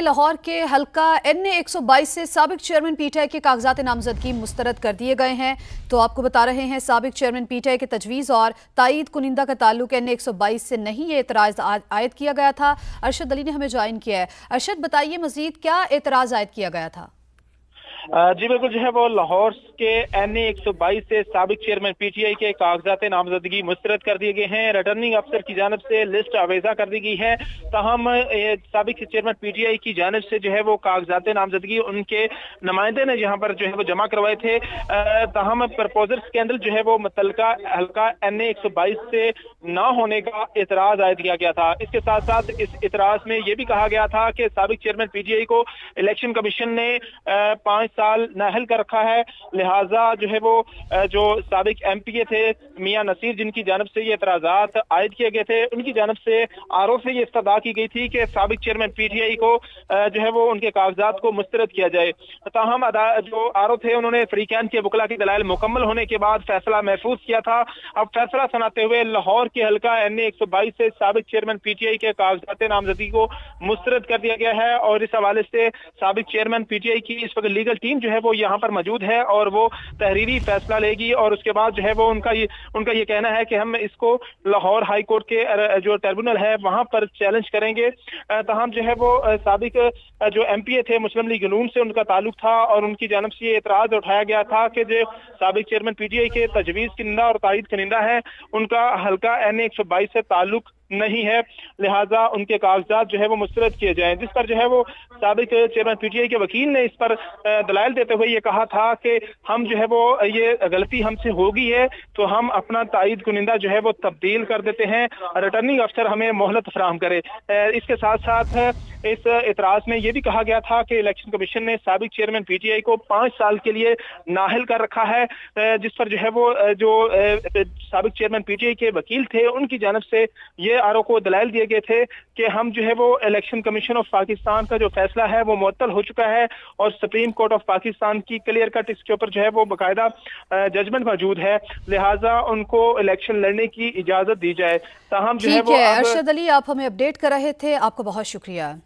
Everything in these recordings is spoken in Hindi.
लाहौर के हल्का NA 122 से साबिक चेयरमैन पीटीआई के कागजात नामजदगी मुस्तरद कर दिए गए हैं। तो आपको बता रहे हैं साबिक चेयरमैन पीटीआई के तजवीज़ और तायीद कुनिंदा का ताल्लुक NA 122 से नहीं, ये एतराज़ आयद किया गया था। अरशद अली ने हमें ज्वाइन किया है। अरशद, बताइए मजीद क्या एतराज़ आयद किया गया था? जी बिल्कुल, जो है वो लाहौर के NA 122 से साबिक चेयरमैन पीटीआई के कागजात नामजदगी मुस्तरद कर दिए गए हैं। रिटर्निंग अफसर की जानब से लिस्ट आवेजा कर दी गई है। ताहम साबिक चेयरमैन पीटीआई की जानब से जो है वो कागजात नामजदगी उनके नुमाइंदे ने जहाँ पर जो है वो जमा करवाए थे। ताहम प्रपोजल्स के अंदर जो है वो मुतल्लिका हल्का NA 122 से ना होने का एतराज आयद किया गया था। इसके साथ साथ इस एतराज में यह भी कहा गया था कि साबिक चेयरमैन पीटीआई को इलेक्शन कमीशन ने 5 साल नाअहल कर रखा है, लिहाजा जो है वो जो साबिक MPA थे मियां नसीर, जिनकी जानब से ये एतराजात आयद किए गए थे, उनकी जानब से RO से ये इस्तदा की गई थी कि साबिक चेयरमैन पीटीआई को जो है वो उनके कागजात को मुस्तरद किया जाए। ताहम जो RO थे उन्होंने फरीकैन के वकला की दलाइल मुकम्मल होने के बाद फैसला महफूज किया था। अब फैसला सुनाते हुए लाहौर के हल्का NA 122 से साबिक चेयरमैन पीटीआई के कागजात नामजदगी को मुस्तरद कर दिया गया है और इस हवाले से साबिक चेयरमैन पीटीआई की इस वक्त लीगल टीम जो है वो यहाँ पर मौजूद है और वो तहरीरी फैसला लेगी और उसके बाद जो है वो उनका ये कहना है कि हम इसको लाहौर हाई कोर्ट के जो ट्रिब्यूनल है वहां पर चैलेंज करेंगे। तहम जो है वो साबिक जो MPA थे मुस्लिम लीग नून से उनका ताल्लुक था और उनकी जानब से ये एतराज उठाया गया था कि जो साबिक चेयरमैन पीटीआई के तजवीज़ कुनिंदा और तायीद कुनिंदा है उनका हल्का NA 122 से ताल्लुक नहीं है, लिहाजा उनके कागजात जो है वो मुस्तरद किए जाएं। जिस पर जो है वो साबिक चेयरमैन पीटीआई के वकील ने इस पर दलाइल देते हुए ये कहा था कि हम जो है वो ये गलती हमसे हो गई है तो हम अपना तायीद कुनिंदा जो है वो तब्दील कर देते हैं, रिटर्निंग अफसर हमें मोहलत फराहम करे। इसके साथ साथ इस एतराज में यह भी कहा गया था कि इलेक्शन कमीशन ने साबिक चेयरमैन पीटीआई को 5 साल के लिए नाअहल कर रखा है, जिस पर जो है वो जो साबिक चेयरमैन पीटीआई के वकील थे उनकी जानब से ये RO को दलाइल दिए गए थे कि हम जो है वो इलेक्शन कमीशन ऑफ पाकिस्तान का जो फैसला है वो मुअत्तल हो चुका है और सुप्रीम कोर्ट ऑफ पाकिस्तान की क्लियर कट इसके ऊपर जो है वो बाकायदा जजमेंट मौजूद है, लिहाजा उनको इलेक्शन लड़ने की इजाजत दी जाए। ताहम जो है वो अरशद अली, आप हमें अपडेट कर रहे थे, आपका बहुत शुक्रिया।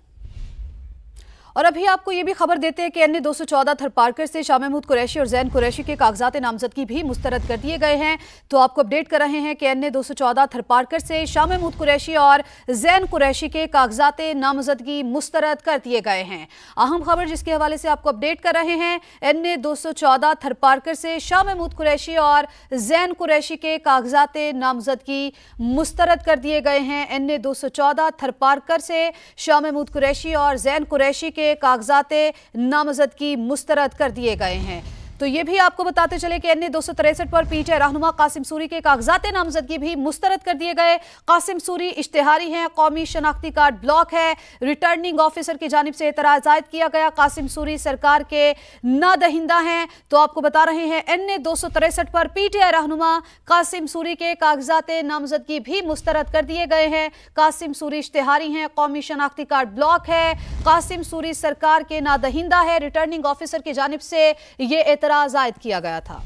और अभी आपको ये भी खबर देते हैं कि NA 214 थरपारकर से शाह महमूद कुरैशी और जैन कुरैशी के कागजात नामजदगी भी मुस्तरद कर दिए गए हैं। तो आपको अपडेट कर रहे हैं कि NA 214 थरपारकर से शाह महमूद कुरैशी और जैन कुरैशी के कागजात नामजदगी मुस्तरद कर दिए गए हैं। अहम खबर जिसके हवाले से आपको अपडेट कर रहे हैं, NA 214 थरपारकर से शाह महमूद कुरैशी और जैन कुरैशी के कागजात नामजदगी मुस्तरद कर दिए गए हैं। NA 214 थरपारकर से शाह महमूद कुरैशी और जैन कुरैशी के कागजात नामजदगी मुस्तरद कर दिए गए हैं। तो ये भी आपको बताते चले कि NA 263 पर पीटीआई रहनुमा कासिम सूरी के कागजात नामजदगी भी मुस्तरद कर दिए गए। कासिम सूरी इश्तिहारी हैं, कौमी शनाख्ती कार्ड ब्लॉक है, रिटर्निंग ऑफिसर की जानिब से एतराज आयद किया गया। कासिम सूरी सरकार के नादहिंदा हैं। तो आपको बता रहे हैं NA 263 पर पीटीआई रहनुमा कासिम सूरी के कागजात नामजदगी भी मुस्तरद कर दिए गए हैं। कासिम सूरी इश्तिहारी हैं, कौमी शनाख्ती कार्ड ब्लॉक है, कासिम सूरी सरकार के नादहिंदा है, रिटर्निंग ऑफिसर की जानिब से ये एतराज आयद किया गया था।